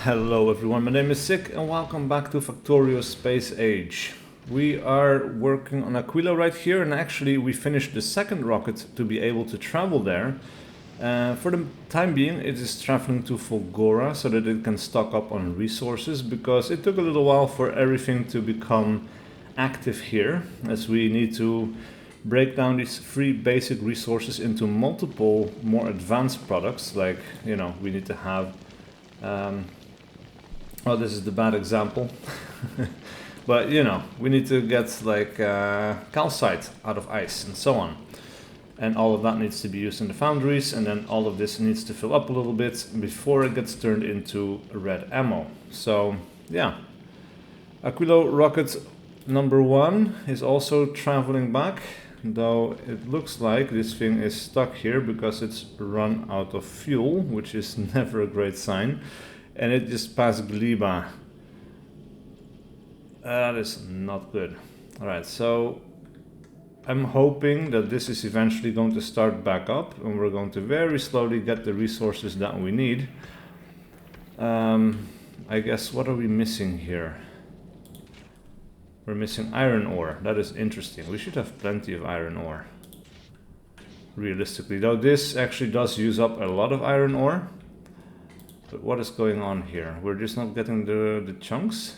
Hello everyone, my name is SiC and welcome back to Factorio Space Age. We are working on Aquilo right here, and actually we finished the second rocket to be able to travel there. For the time being it is traveling to Fulgora so that it can stock up on resources, because it took a little while for everything to become active here, as we need to break down these three basic resources into multiple more advanced products. Like, you know, we need to have well, this is the bad example. But you know, we need to get like calcite out of ice and so on, and all of that needs to be used in the foundries, and then all of this needs to fill up a little bit before it gets turned into red ammo. So yeah, Aquilo rocket number 1 is also traveling back, though it looks like this thing is stuck here because it's run out of fuel, which is never a great sign. And it just passed Gliba. That is not good. Alright, so I'm hoping that this is eventually going to start back up, and we're going to very slowly get the resources that we need. I guess, what are we missing here? We're missing iron ore. That is interesting. We should have plenty of iron ore, realistically. Though this actually does use up a lot of iron ore. But what is going on here? We're just not getting the chunks?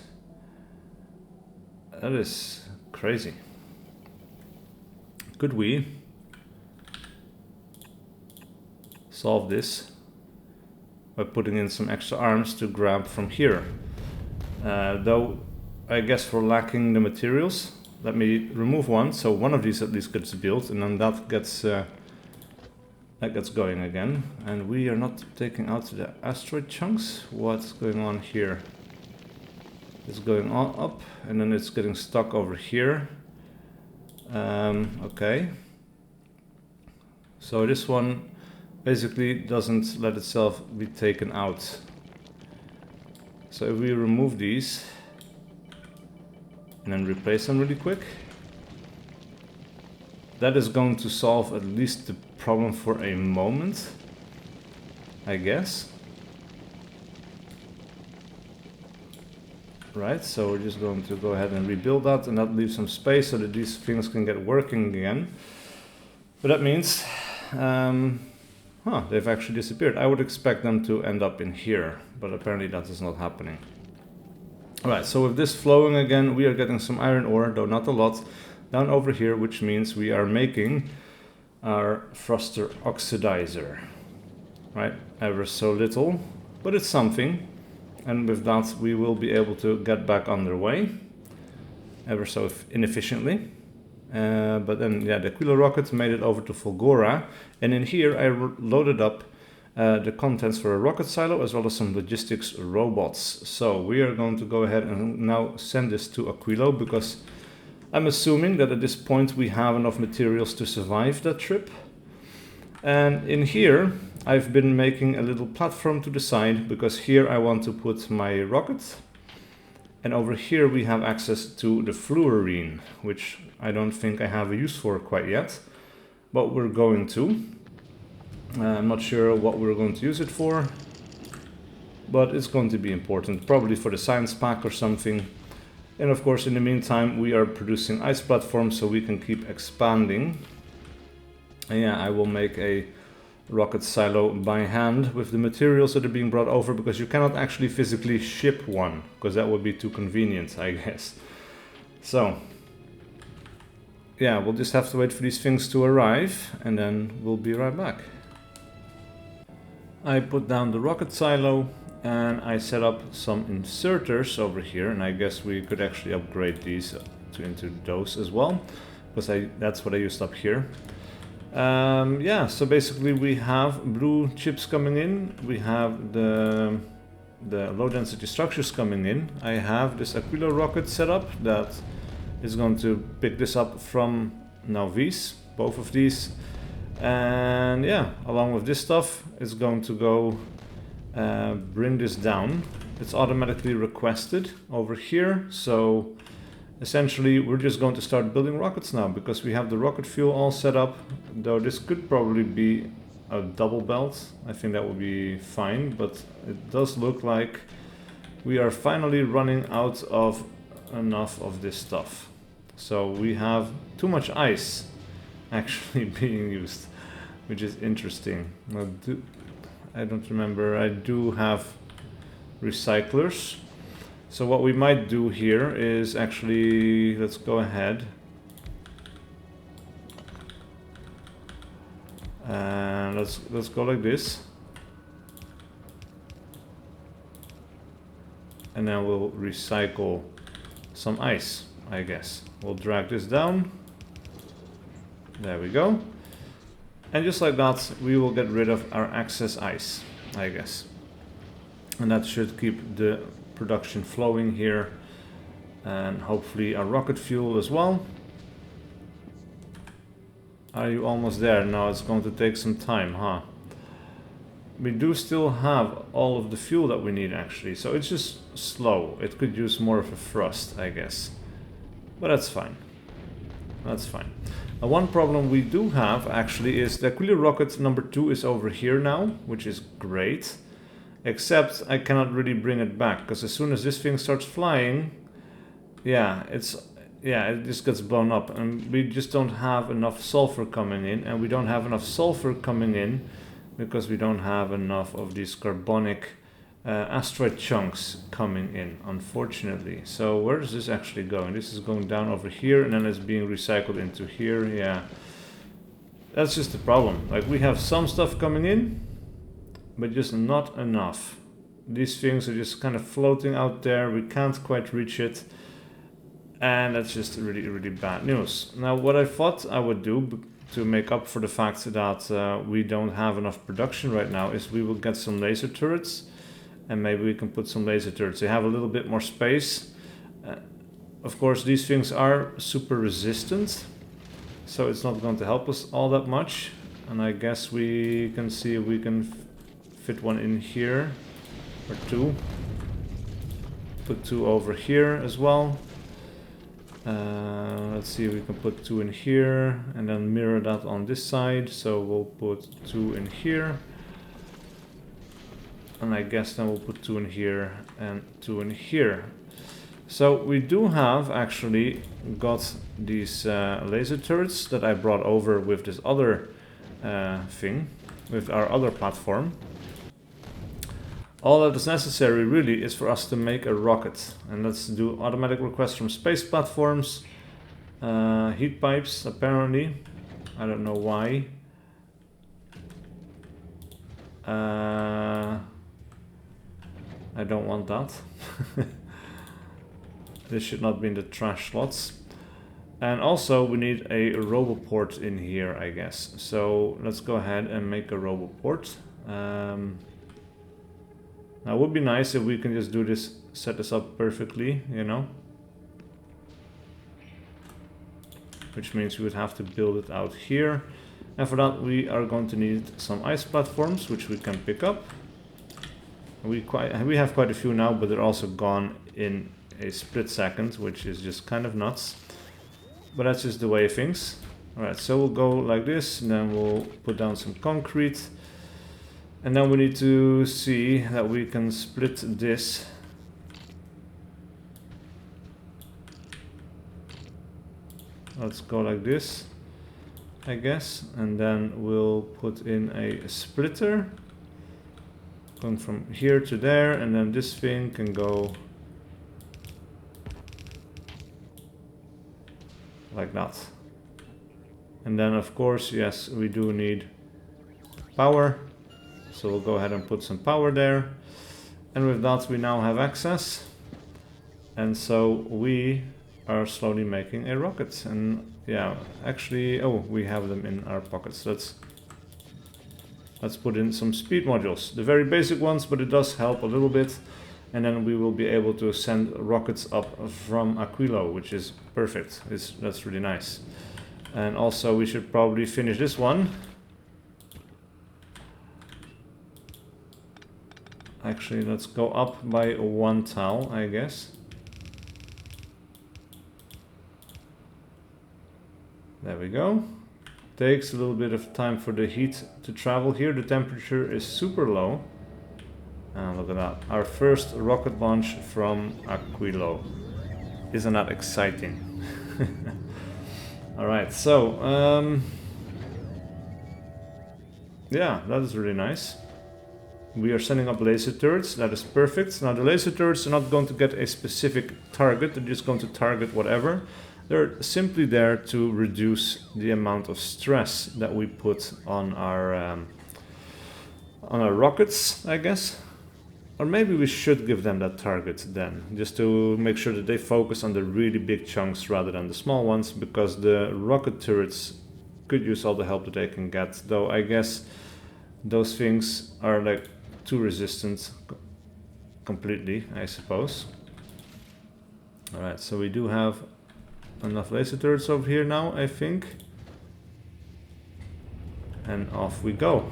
That is crazy. Could we solve this by putting in some extra arms to grab from here? Though I guess we're lacking the materials. Let me remove one, so one of these at least gets built, and then that gets going again. And we are not taking out the asteroid chunks. What's going on here? It's going on up, and then it's getting stuck over here. Okay. So this one basically doesn't let itself be taken out. So if we remove these and then replace them really quick, that is going to solve at least the problem for a moment, I guess. Right, so we're just going to go ahead and rebuild that, and that leaves some space so that these things can get working again. But that means, they've actually disappeared. I would expect them to end up in here, but apparently that is not happening. Alright, so with this flowing again, we are getting some iron ore, though not a lot, down over here, which means we are making our thruster oxidizer. Right, ever so little, but it's something. And with that we will be able to get back underway, ever so inefficiently. But then, yeah, the Aquilo rocket made it over to Fulgora, and in here I loaded up the contents for a rocket silo as well as some logistics robots. So we are going to go ahead and now send this to Aquilo, because I'm assuming that at this point we have enough materials to survive that trip. And in here I've been making a little platform to the side, because here I want to put my rocket, and over here we have access to the fluorine, which I don't think I have a use for quite yet, but we're going to. I'm not sure what we're going to use it for, but it's going to be important, probably for the science pack or something. And of course, in the meantime, we are producing ice platforms so we can keep expanding. And yeah, I will make a rocket silo by hand with the materials that are being brought over, because you cannot actually physically ship one, because that would be too convenient, I guess. So yeah, we'll just have to wait for these things to arrive, and then we'll be right back. I put down the rocket silo, and I set up some inserters over here, and I guess we could actually upgrade these into those as well, because that's what I used up here. Yeah, so basically we have blue chips coming in, we have the low density structures coming in. I have this Aquilo rocket set up that is going to pick this up from now these, both of these. And yeah, along with this stuff, it's going to go bring this down. It's automatically requested over here, so essentially we're just going to start building rockets now, because we have the rocket fuel all set up. Though this could probably be a double belt. I think that would be fine, but it does look like we are finally running out of enough of this stuff. So we have too much ice actually being used, which is interesting. I don't remember, I do have recyclers. So what we might do here is actually, let's go ahead and let's go like this, and then we'll recycle some ice, I guess. We'll drag this down. There we go. And just like that, we will get rid of our excess ice, I guess. And that should keep the production flowing here, and hopefully our rocket fuel as well. Are you almost there? No, it's going to take some time, huh? We do still have all of the fuel that we need actually, so it's just slow. It could use more of a thrust, I guess. But that's fine. That's fine. One problem we do have actually is the Aquilo rocket number 2 is over here now, which is great. Except I cannot really bring it back, because as soon as this thing starts flying, it just gets blown up, and we just don't have enough sulfur coming in, and we don't have enough sulfur coming in because we don't have enough of these carbonic asteroid chunks coming in, unfortunately. So where is this actually going? This is going down over here, and then it's being recycled into here. Yeah, that's just the problem. Like, we have some stuff coming in, but just not enough. These things are just kind of floating out there. We can't quite reach it. And that's just really, really bad news. Now, what I thought I would do to make up for the fact that we don't have enough production right now is we will get some laser turrets. And maybe we can put some laser turrets. They have a little bit more space. Of course, these things are super resistant, so it's not going to help us all that much. And I guess we can see if we can fit one in here, or two. Put two over here as well. Let's see if we can put two in here and then mirror that on this side. So we'll put two in here. And I guess then we'll put two in here and two in here. So we do have actually got these laser turrets that I brought over with this other thing, with our other platform. All that is necessary really is for us to make a rocket. And let's do automatic requests from space platforms. Heat pipes, apparently. I don't know why. I don't want that. This should not be in the trash slots. And also we need a roboport in here, I guess. So let's go ahead and make a roboport. Now it would be nice if we can just do this, set this up perfectly, you know. Which means we would have to build it out here. And for that we are going to need some ice platforms, which we can pick up. We have quite a few now, but they're also gone in a split second, which is just kind of nuts. But that's just the way of things. Alright, so we'll go like this, and then we'll put down some concrete. And then we need to see that we can split this. Let's go like this, I guess. And then we'll put in a splitter. Going from here to there, and then this thing can go like that. And then of course, yes, we do need power. So we'll go ahead and put some power there. And with that we now have access. And so we are slowly making a rocket. And yeah, actually, oh, we have them in our pockets. Let's put in some speed modules. The very basic ones, but it does help a little bit. And then we will be able to send rockets up from Aquilo, which is perfect. That's really nice. And also we should probably finish this one. Actually, let's go up by one tile, I guess. There we go. Takes a little bit of time for the heat to travel here. The temperature is super low. And look at that. Our first rocket launch from Aquilo. Isn't that exciting? Alright, so yeah, that is really nice. We are sending up laser turrets, that is perfect. Now the laser turrets are not going to get a specific target, they're just going to target whatever. They're simply there to reduce the amount of stress that we put on our rockets, I guess. Or maybe we should give them that target then, just to make sure that they focus on the really big chunks rather than the small ones, because the rocket turrets could use all the help that they can get, though I guess those things are like too resistant completely, I suppose. Alright, so we do have enough laser turrets over here now, I think. And off we go.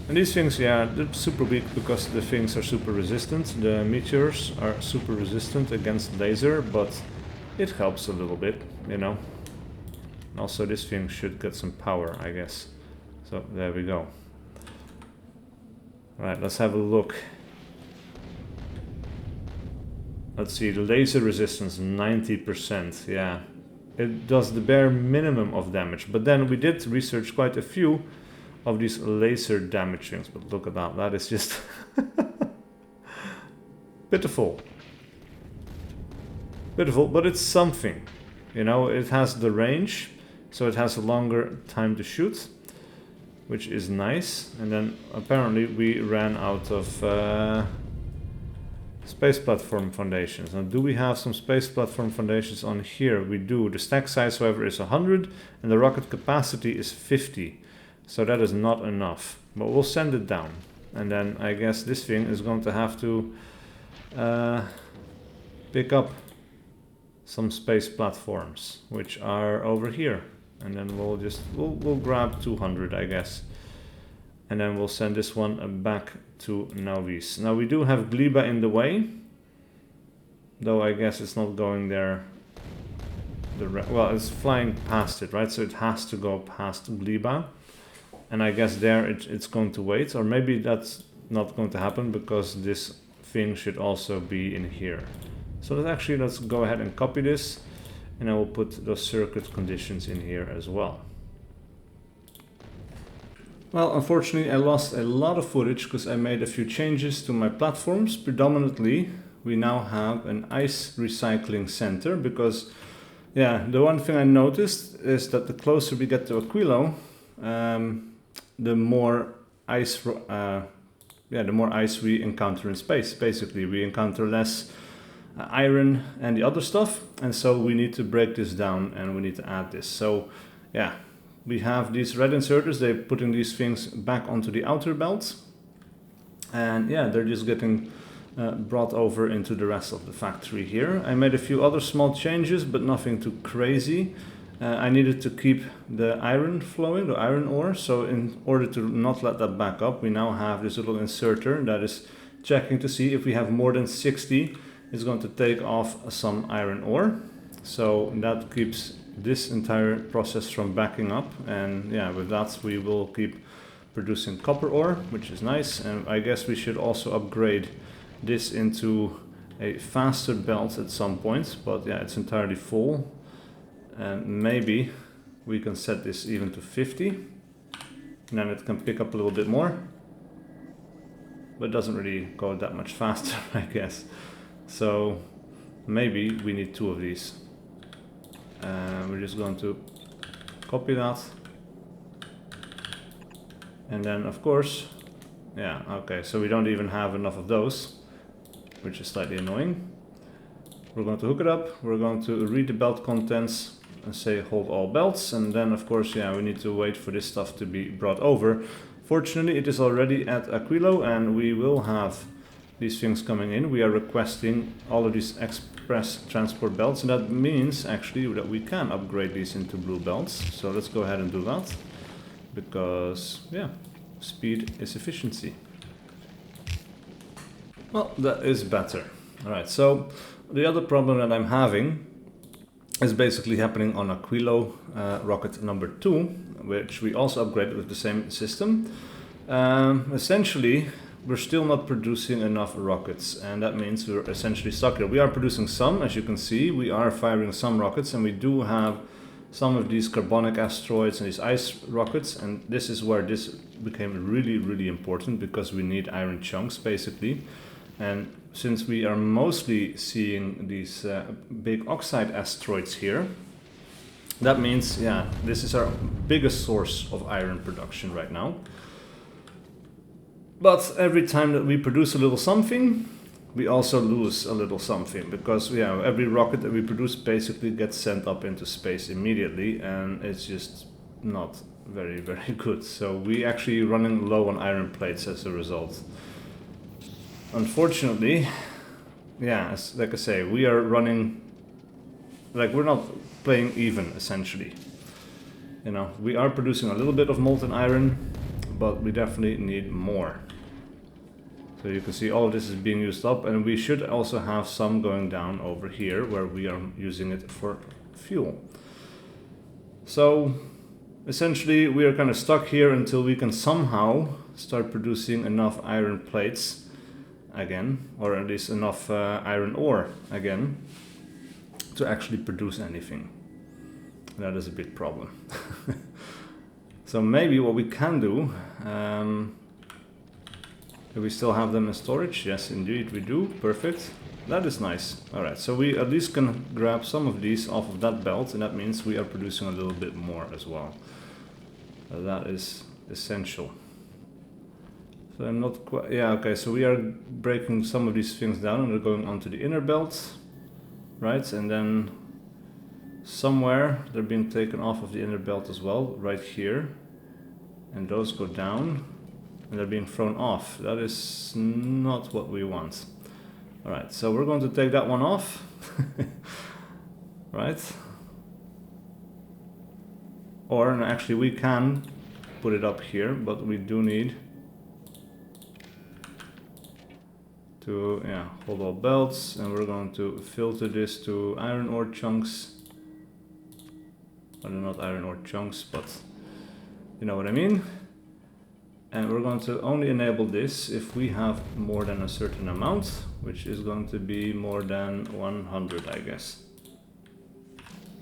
And these things, yeah, they're super weak because the things are super resistant. The meteors are super resistant against laser, but it helps a little bit, you know. Also, this thing should get some power, I guess. So, there we go. Alright, let's have a look. Let's see, the laser resistance, 90%, yeah. It does the bare minimum of damage, but then we did research quite a few of these laser damage things, but look at that, that is just pitiful. Pitiful, but it's something. You know, it has the range, so it has a longer time to shoot, which is nice. And then apparently we ran out of space platform foundations. Now, do we have some space platform foundations on here? We do. The stack size, however, is 100, and the rocket capacity is 50. So that is not enough, but we'll send it down. And then I guess this thing is going to have to pick up some space platforms, which are over here. And then we'll grab 200, I guess. And then we'll send this one back to Nauvis. Now we do have Gleba in the way, though I guess it's not going there. Well, it's flying past it, right? So it has to go past Gleba. And I guess there it's going to wait, or maybe that's not going to happen because this thing should also be in here. So let's go ahead and copy this, and I will put those circuit conditions in here as well. Well, unfortunately I lost a lot of footage because I made a few changes to my platforms. Predominantly we now have an ice recycling center because, yeah, the one thing I noticed is that the closer we get to Aquilo, the more ice, the more ice we encounter in space. Basically, we encounter less iron and the other stuff, and so we need to break this down and we need to add this. So, yeah, we have these red inserters. They're putting these things back onto the outer belt, and yeah, they're just getting brought over into the rest of the factory here. I made a few other small changes, but nothing too crazy. I needed to keep the iron flowing, the iron ore, so in order to not let that back up, we now have this little inserter that is checking to see if we have more than 60, it's going to take off some iron ore. So that keeps this entire process from backing up, and yeah, with that we will keep producing copper ore, which is nice. And I guess we should also upgrade this into a faster belt at some point, but yeah, it's entirely full. And maybe we can set this even to 50, and then it can pick up a little bit more, but it doesn't really go that much faster, I guess. So maybe we need 2 of these. We're just going to copy that, and then of course, yeah, okay, so we don't even have enough of those, which is slightly annoying. We're going to hook it up, we're going to read the belt contents and say hold all belts, and then of course, yeah, we need to wait for this stuff to be brought over. Fortunately, it is already at Aquilo, and we will have these things coming in. We are requesting all of these express transport belts, and that means actually that we can upgrade these into blue belts. So let's go ahead and do that, because yeah, speed is efficiency. Well, that is better. Alright, so the other problem that I'm having is basically happening on Aquilo rocket number 2, which we also upgraded with the same system. Essentially, we're still not producing enough rockets, and that means we're essentially stuck here. We are producing some, as you can see. We are firing some rockets, and we do have some of these carbonic asteroids and these ice rockets, and this is where this became really, really important, because we need iron chunks, basically. And since we are mostly seeing these big oxide asteroids here, that means, yeah, this is our biggest source of iron production right now. But every time that we produce a little something, we also lose a little something, because every rocket that we produce basically gets sent up into space immediately, and it's just not very, very good. So we actually running low on iron plates as a result. Unfortunately, like I say, we are running, like, we're not playing even, essentially. You know, we are producing a little bit of molten iron, but we definitely need more. So you can see all of this is being used up, and we should also have some going down over here where we are using it for fuel. So essentially we are kind of stuck here until we can somehow start producing enough iron plates again, or at least enough iron ore again, to actually produce anything. That is a big problem. So maybe what we can do, do we still have them in storage? Yes, indeed we do. Perfect. That is nice. Alright, so we at least can grab some of these off of that belt, and that means we are producing a little bit more as well. That is essential. So I'm not quite... Yeah, okay, so we are breaking some of these things down, and they're going onto the inner belt. Right, and then somewhere they're being taken off of the inner belt as well, right here. And those go down. And they're being thrown off. That is not what we want. Alright, so we're going to take that one off. Right? Or, and actually we can put it up here, but we do need to hold all belts, and we're going to filter this to iron ore chunks. Well, they're not iron ore chunks, but you know what I mean. And we're going to only enable this if we have more than a certain amount, which is going to be more than 100, I guess.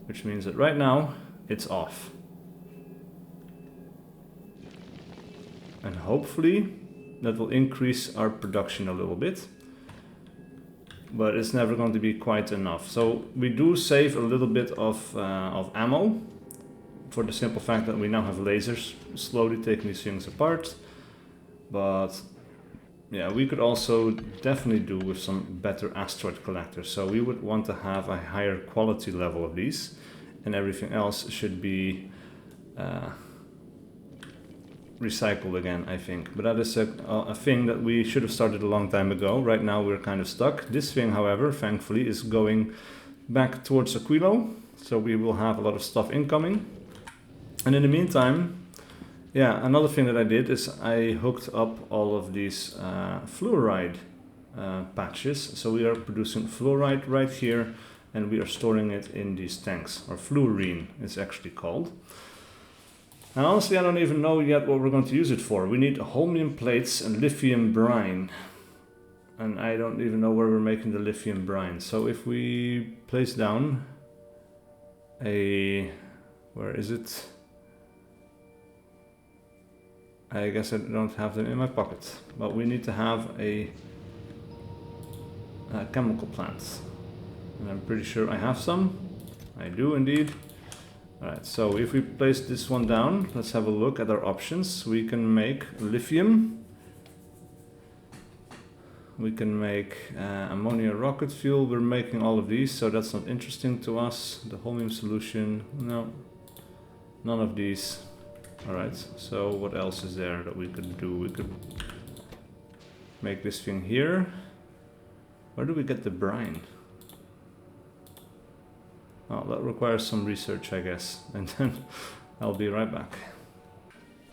Which means that right now it's off. And hopefully that will increase our production a little bit. But it's never going to be quite enough. So we do save a little bit of ammo, for the simple fact that we now have lasers slowly taking these things apart. But yeah, we could also definitely do with some better asteroid collectors. So we would want to have a higher quality level of these, and everything else should be recycled again, I think. But that is a thing that we should have started a long time ago. Right now we're kind of stuck. This thing, however, thankfully is going back towards Aquilo, so we will have a lot of stuff incoming. And in the meantime, yeah, another thing that I did is I hooked up all of these fluoride patches. So we are producing fluoride right here, and we are storing it in these tanks, or fluorine it's actually called. And honestly, I don't even know yet what we're going to use it for. We need holmium plates and lithium brine. And I don't even know where we're making the lithium brine. So if we place down a... where is it? I guess I don't have them in my pocket. But we need to have a chemical plant. And I'm pretty sure I have some. I do indeed. Alright, so if we place this one down, let's have a look at our options. We can make lithium. We can make ammonia rocket fuel. We're making all of these, so that's not interesting to us. The holmium solution, no. None of these. Alright, so what else is there that we could do? We could make this thing here. Where do we get the brine? Oh, that requires some research, I guess, and then I'll be right back.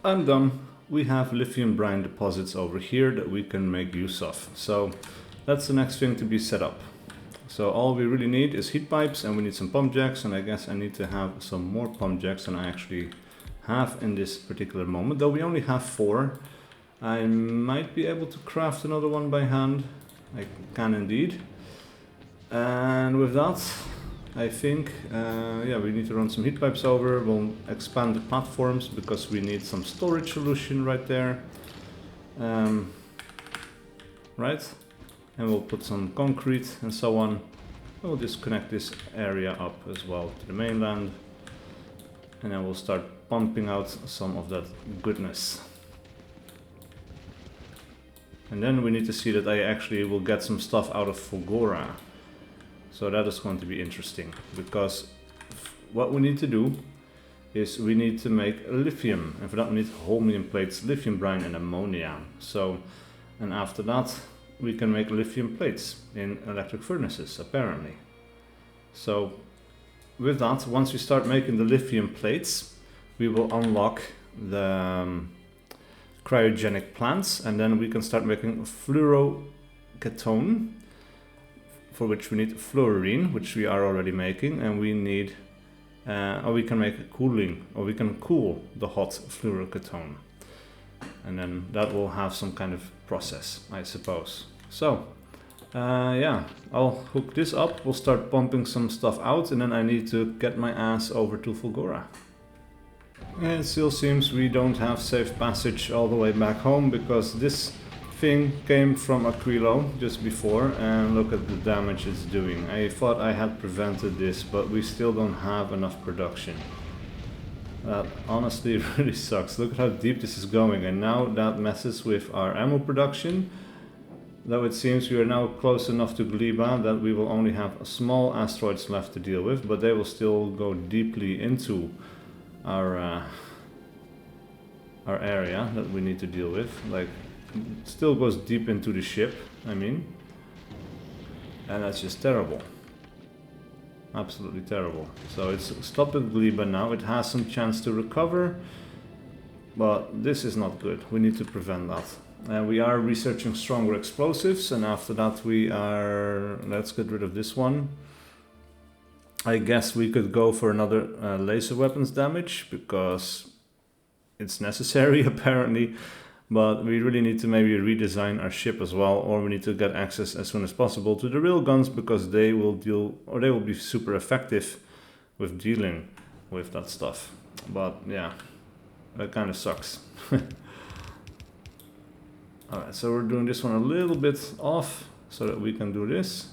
I'm done. We have lithium brine deposits over here that we can make use of. So that's the next thing to be set up. So all we really need is heat pipes, and we need some pump jacks, and I guess I need to have some more pump jacks than I actually have in this particular moment, though we only have 4. I might be able to craft another one by hand. I can indeed. And with that, I think, yeah, we need to run some heat pipes over. We'll expand the platforms because we need some storage solution right there. Right? And we'll put some concrete and so on. We'll just connect this area up as well to the mainland. And then we'll start pumping out some of that goodness. And then we need to see that I actually will get some stuff out of Fulgora. So that is going to be interesting, because what we need to do is we need to make lithium, and for that we need holmium plates, lithium brine and ammonia. So, and after that we can make lithium plates in electric furnaces, apparently. So with that, once we start making the lithium plates, we will unlock the cryogenic plants, and then we can start making fluoroketone, for which we need fluorine, which we are already making, and we need, or we can make cooling, or we can cool the hot fluoroketone, and then that will have some kind of process, I suppose. So, yeah, I'll hook this up, we'll start pumping some stuff out, and then I need to get my ass over to Fulgora. And it still seems we don't have safe passage all the way back home, because this thing came from Aquilo just before, and look at the damage it's doing. I thought I had prevented this, but we still don't have enough production. That honestly really sucks. Look at how deep this is going, and now that messes with our ammo production. Though it seems we are now close enough to Gleba that we will only have small asteroids left to deal with, but they will still go deeply into our area that we need to deal with. Like, it still goes deep into the ship, I mean, and that's just terrible. Absolutely terrible. So it's stopped at Gleba now. It has some chance to recover, but this is not good. We need to prevent that. And we are researching stronger explosives, and after that we are... let's get rid of this one. I guess we could go for another laser weapons damage, because it's necessary apparently, but we really need to maybe redesign our ship as well, or we need to get access as soon as possible to the real guns, because they will deal, or they will be super effective with dealing with that stuff. But yeah, that kind of sucks. Alright, so we're doing this one a little bit off so that we can do this.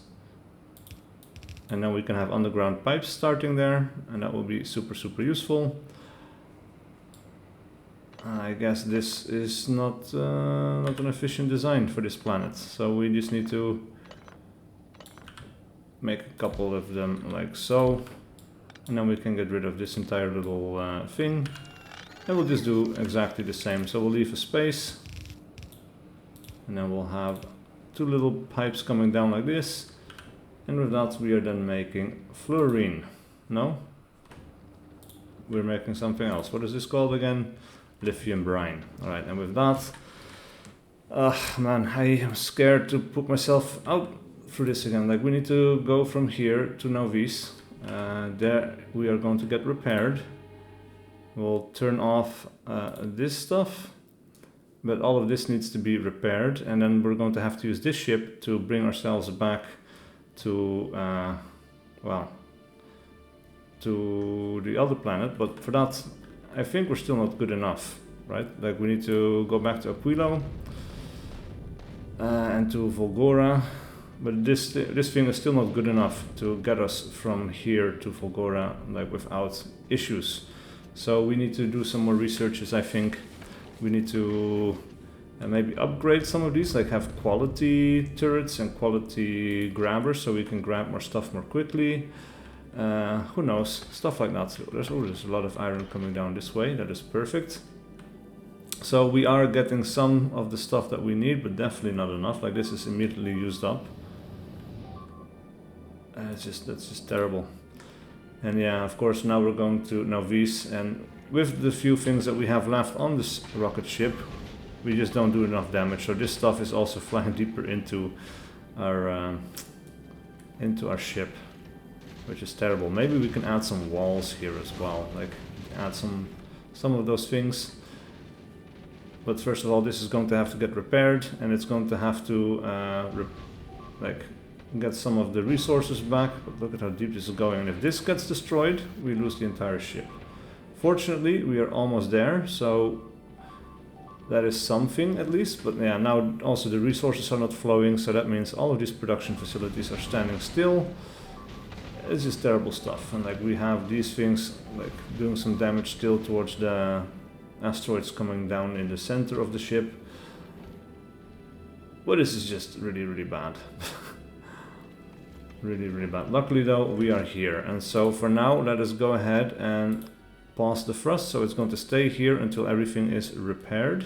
And then we can have underground pipes starting there, and that will be super useful. I guess this is not an efficient design for this planet, so we just need to make a couple of them like so, and then we can get rid of this entire little thing, and we'll just do exactly the same. So we'll leave a space, and then we'll have two little pipes coming down like this. And with that we are then making fluorine. No? We're making something else. What is this called again? Lithium brine. Alright, and with that... man, I am scared to put myself out through this again. Like, we need to go from here to Novis. There we are going to get repaired. We'll turn off this stuff. But all of this needs to be repaired. And then we're going to have to use this ship to bring ourselves back to, well, to the other planet, but for that I think we're still not good enough, right? Like, we need to go back to Aquilo and to Fulgora, but this thing is still not good enough to get us from here to Fulgora, like, without issues. So we need to do some more researches. I think we need to maybe upgrade some of these, like have quality turrets and quality grabbers so we can grab more stuff more quickly. Who knows, stuff like that. There's a lot of iron coming down this way. That is perfect. So we are getting some of the stuff that we need, but definitely not enough. Like, this is immediately used up. That's just terrible. And yeah, of course now we're going to Novis, and with the few things that we have left on this rocket ship, we just don't do enough damage. So this stuff is also flying deeper into our ship, which is terrible. Maybe we can add some walls here as well, like add some of those things. But first of all, this is going to have to get repaired, and it's going to have to get some of the resources back. But look at how deep this is going, and if this gets destroyed, we lose the entire ship. Fortunately, we are almost there, so that is something at least. But yeah, now also the resources are not flowing, so that means all of these production facilities are standing still. It's just terrible stuff, and like we have these things like doing some damage still towards the asteroids coming down in the center of the ship. But this is just really, really bad. Really, really bad. Luckily though, we are here, and so for now let us go ahead and pause the thrust. So it's going to stay here until everything is repaired.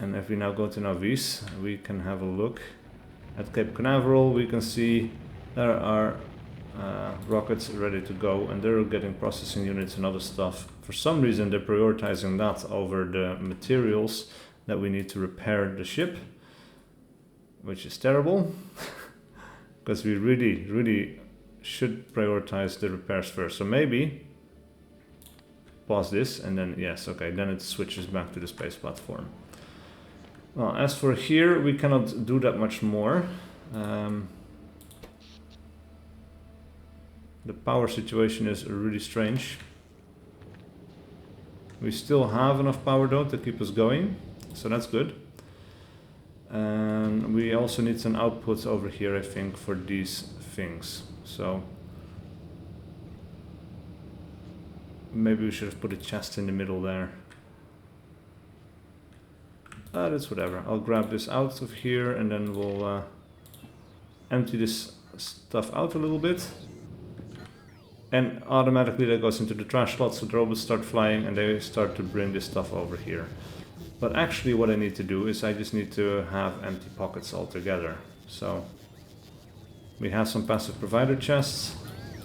And if we now go to Navis, we can have a look at Cape Canaveral. We can see there are rockets ready to go, and they're getting processing units and other stuff. For some reason they're prioritizing that over the materials that we need to repair the ship, which is terrible. Because we really, really should prioritize the repairs first. So maybe pause this, and then yes, okay, then it switches back to the space platform. Well, as for here, we cannot do that much more. The power situation is really strange. We still have enough power though to keep us going, so that's good. And we also need some outputs over here, I think, for these things. So maybe we should have put a chest in the middle there. That's whatever. I'll grab this out of here, and then we'll empty this stuff out a little bit. And automatically that goes into the trash slot, so the robots start flying and they start to bring this stuff over here. But actually what I need to do is I just need to have empty pockets altogether. So we have some passive provider chests,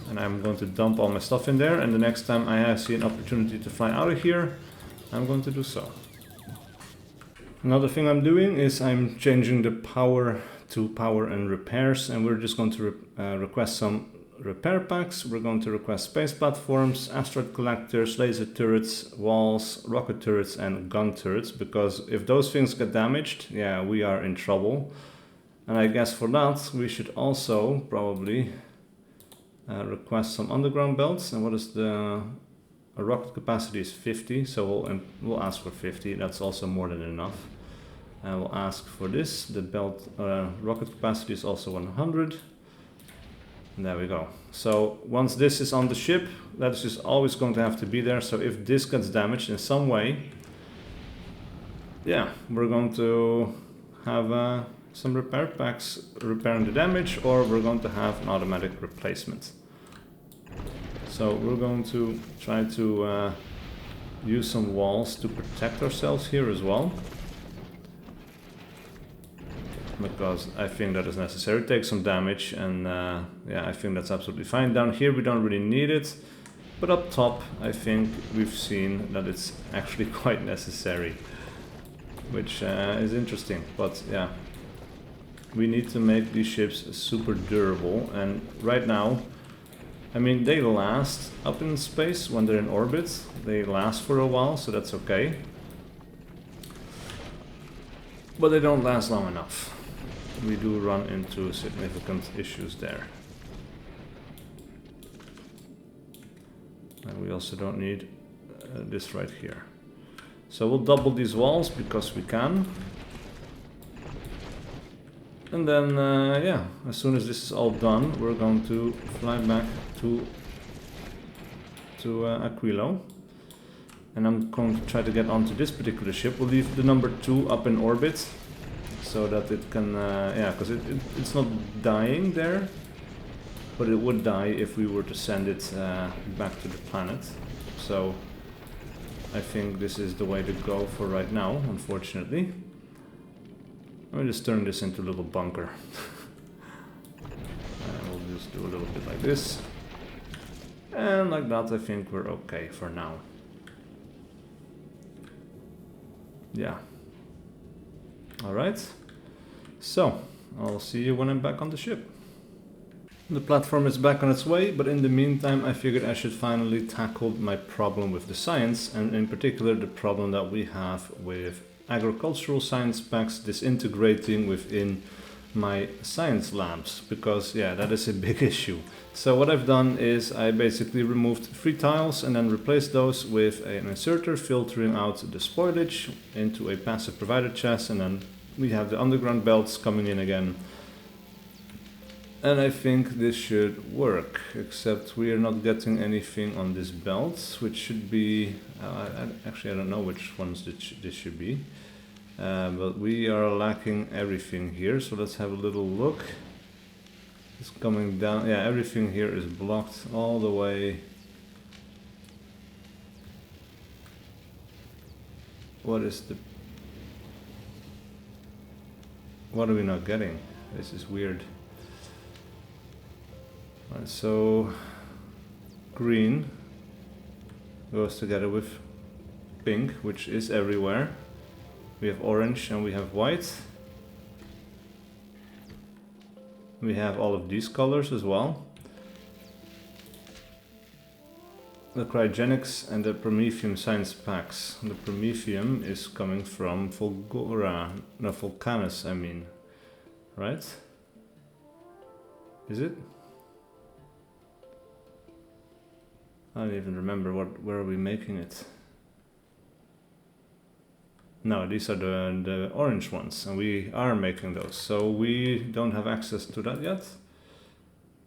and I'm going to dump all my stuff in there, and the next time I see an opportunity to fly out of here, I'm going to do so. Another thing I'm doing is I'm changing the power to power and repairs, and we're just going to request some repair packs. We're going to request space platforms, asteroid collectors, laser turrets, walls, rocket turrets and gun turrets, because if those things get damaged, yeah, we are in trouble. And I guess for that we should also probably request some underground belts. And what is the rocket capacity is 50, so we'll ask for 50. That's also more than enough. And we'll ask for this. The belt rocket capacity is also 100. And there we go. So once this is on the ship, that is just always going to have to be there. So if this gets damaged in some way, yeah, we're going to have some repair packs repairing the damage, or we're going to have an automatic replacement. So we're going to try to use some walls to protect ourselves here as well, because I think that is necessary. Take some damage, and yeah, I think that's absolutely fine. Down here we don't really need it, but up top I think we've seen that it's actually quite necessary, which is interesting. But yeah, we need to make these ships super durable, and right now, I mean, they last up in space when they're in orbit. They last for a while, so that's okay, but they don't last long enough. We do run into significant issues there. And we also don't need this right here. So we'll double these walls because we can. And then, yeah, as soon as this is all done, we're going to fly back to Aquilo. And I'm going to try to get onto this particular ship. We'll leave the number 2 up in orbit, so that it can, yeah, because it's not dying there, but it would die if we were to send it back to the planet. So I think this is the way to go for right now, unfortunately. Let me just turn this into a little bunker. And we'll just do a little bit like this. And like that, I think we're okay for now. Yeah. Alright. So, I'll see you when I'm back on the ship. The platform is back on its way, but in the meantime I figured I should finally tackle my problem with the science, and in particular the problem that we have with agricultural science packs disintegrating within my science labs, because yeah, that is a big issue. So what I've done is I basically removed 3 tiles and then replaced those with an inserter filtering out the spoilage into a passive provider chest, and then we have the underground belts coming in again. And I think this should work, except we are not getting anything on this belt, which should be... actually, I don't know which ones this should be. But we are lacking everything here, so let's have a little look. It's coming down. Yeah, everything here is blocked all the way. What are we not getting? This is weird. Right, so green goes together with pink, which is everywhere. We have orange and we have white. We have all of these colors as well. The cryogenics and the promethium science packs. The promethium is coming from Vulcanus, I mean. Right? Is it? I don't even remember where are we making it. No, these are the orange ones, and we are making those. So we don't have access to that yet?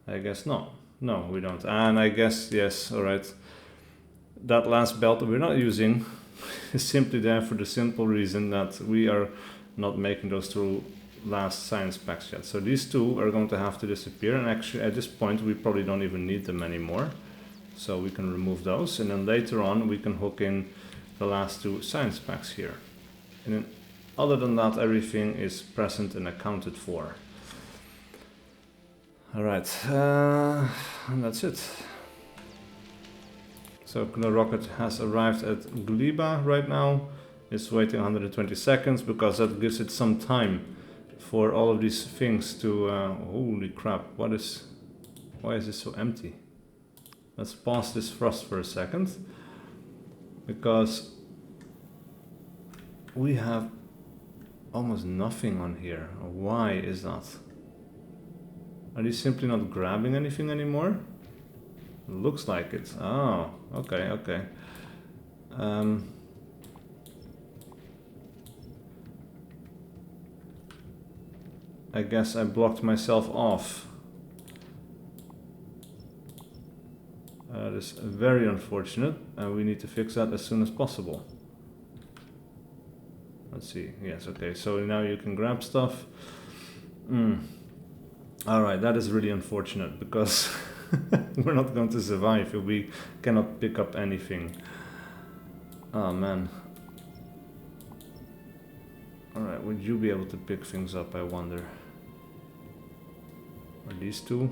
I guess not. No, we don't. And I guess, yes, alright. That last belt that we're not using is simply there for the simple reason that we are not making those 2 last science packs yet. So these 2 are going to have to disappear, and actually at this point we probably don't even need them anymore. So we can remove those, and then later on we can hook in the last 2 science packs here. And then other than that, everything is present and accounted for. Alright, and that's it. So the rocket has arrived at Gliba right now. It's waiting 120 seconds because that gives it some time for all of these things to... holy crap, why is this so empty? Let's pause this thrust for a second, because we have almost nothing on here. Why is that? Are these simply not grabbing anything anymore? It looks like it. Oh, okay, okay. I guess I blocked myself off. That is very unfortunate, and we need to fix that as soon as possible. Let's see. Yes, okay. So now you can grab stuff. Alright, that is really unfortunate, because we're not going to survive if we cannot pick up anything. Oh man. Alright, would you be able to pick things up, I wonder? Or these 2?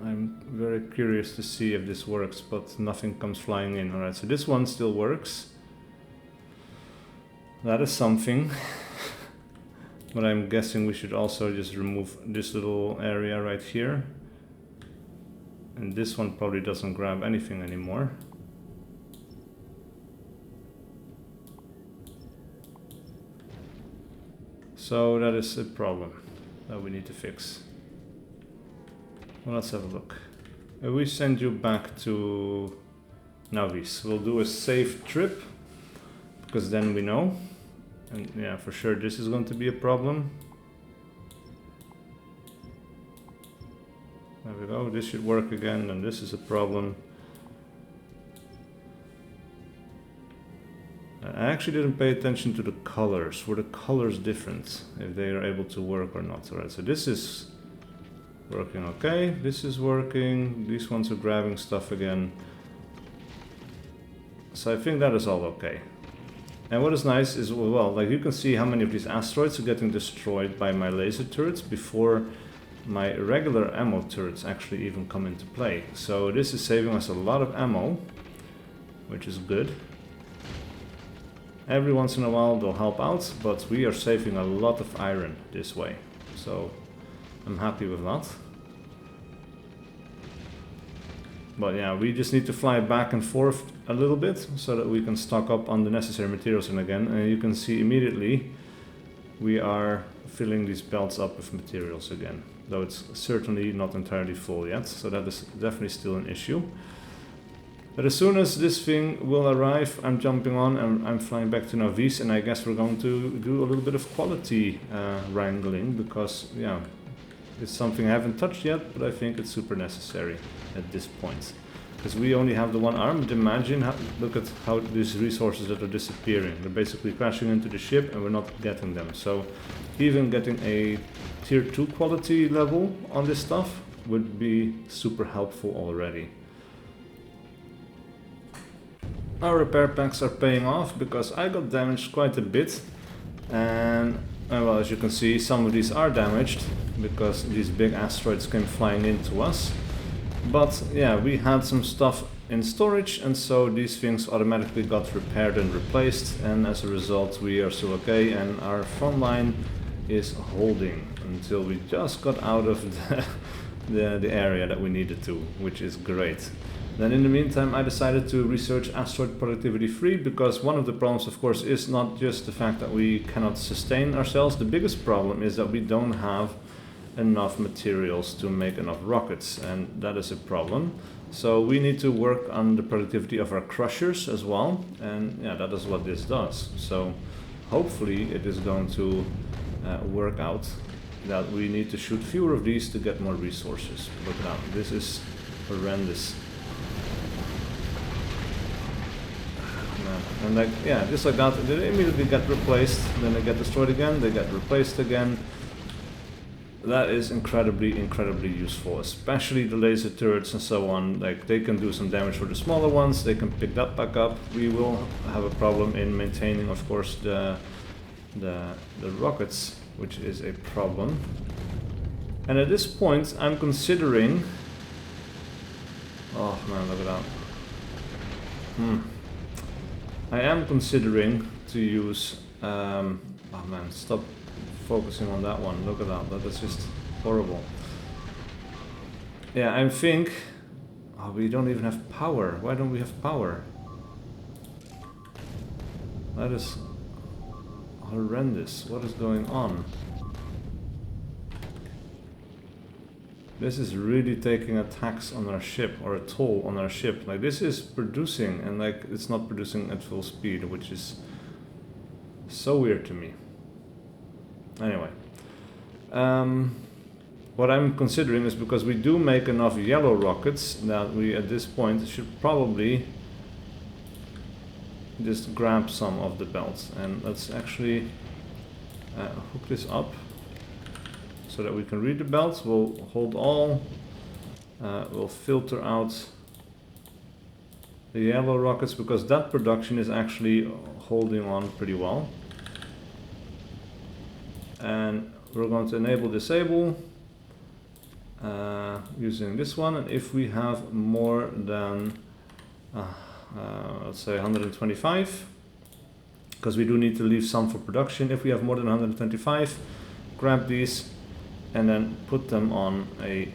I'm very curious to see if this works, but nothing comes flying in. Alright, so this one still works. That is something. But I'm guessing we should also just remove this little area right here. And this one probably doesn't grab anything anymore. So that is a problem that we need to fix. Well, let's have a look. We send you back to Navis. We'll do a safe trip, because then we know. And yeah, for sure this is going to be a problem. There we go, this should work again, and this is a problem. I actually didn't pay attention to the colors. Were the colors different? If they are able to work or not. Alright, so this is working okay, this is working, these ones are grabbing stuff again. So I think that is all okay. And what is nice is, well, like you can see how many of these asteroids are getting destroyed by my laser turrets before my regular ammo turrets actually even come into play. So this is saving us a lot of ammo, which is good. Every once in a while they'll help out, but we are saving a lot of iron this way. So I'm happy with that. But yeah, we just need to fly back and forth a little bit so that we can stock up on the necessary materials. And again, you can see immediately we are filling these belts up with materials again, though it's certainly not entirely full yet, so that is definitely still an issue. But as soon as this thing will arrive, I'm jumping on and I'm flying back to Navis, and I guess we're going to do a little bit of quality wrangling, because yeah, it's something I haven't touched yet, but I think it's super necessary at this point. Because we only have the one arm, but imagine, look at how these resources that are disappearing. They're basically crashing into the ship and we're not getting them. So even getting a tier 2 quality level on this stuff would be super helpful already. Our repair packs are paying off because I got damaged quite a bit. And well, as you can see, some of these are damaged because these big asteroids came flying into us. But yeah, we had some stuff in storage, and so these things automatically got repaired and replaced, and as a result we are still okay, and our front line is holding until we just got out of the area that we needed to, which is great. Then in the meantime I decided to research asteroid productivity 3, because one of the problems of course is not just the fact that we cannot sustain ourselves. The biggest problem is that we don't have enough materials to make enough rockets, and that is a problem. So we need to work on the productivity of our crushers as well, and yeah, that is what this does. So hopefully it is going to work out that we need to shoot fewer of these to get more resources. Look at that, this is horrendous. And like, yeah, just like that, they immediately get replaced, then they get destroyed again, they get replaced again. That is incredibly useful, especially the laser turrets and so on. Like, they can do some damage for the smaller ones, they can pick that back up. We will have a problem in maintaining, of course, the rockets, which is a problem. And at this point, I'm considering... Oh man, look at that. I am considering to use... oh man, stop focusing on that one. Look at that. That is just horrible. Yeah, I think... Oh, we don't even have power. Why don't we have power? That is horrendous. What is going on? This is really taking a tax on our ship, or a toll on our ship. Like, this is producing, and like, it's not producing at full speed, which is so weird to me. Anyway, what I'm considering is, because we do make enough yellow rockets, that we at this point should probably just grab some of the belts. And let's actually hook this up so that we can read the belts. We'll hold all, we'll filter out the yellow rockets, because that production is actually holding on pretty well. And we're going to enable disable using this one, and if we have more than let's say 125, because we do need to leave some for production, if we have more than 125, grab these and then put them on a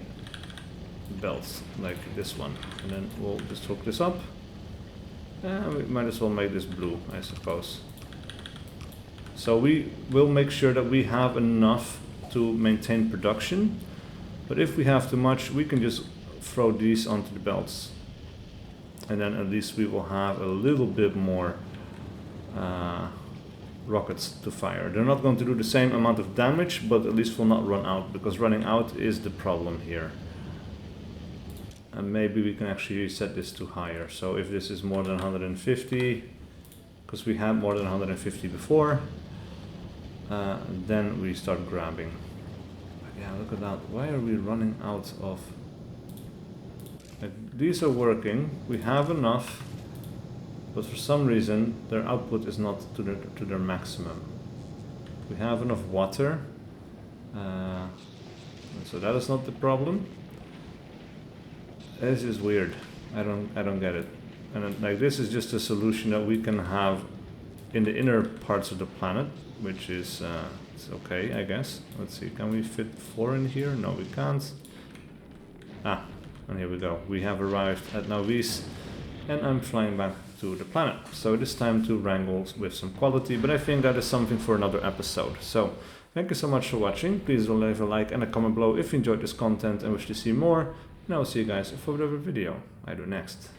belt like this one, and then we'll just hook this up, and we might as well make this blue, I suppose. So we will make sure that we have enough to maintain production, but if we have too much, we can just throw these onto the belts, and then at least we will have a little bit more rockets to fire. They're not going to do the same amount of damage, but at least will not run out, because running out is the problem here. And maybe we can actually set this to higher. So if this is more than 150, because we had more than 150 before, then we start grabbing. But yeah, look at that. Why are we running out of... Like, these are working, we have enough, but for some reason their output is not to their maximum. We have enough water. So that is not the problem. This is weird. I don't get it. And then, like, this is just a solution that we can have in the inner parts of the planet, which is it's okay, I guess. Let's see, can we fit 4 in here? No, we can't. Ah, and here we go. We have arrived at Nauvis, and I'm flying back to the planet. So it is time to wrangle with some quality, but I think that is something for another episode. So thank you so much for watching. Please do leave a like and a comment below if you enjoyed this content and wish to see more. And I will see you guys for whatever video I do next.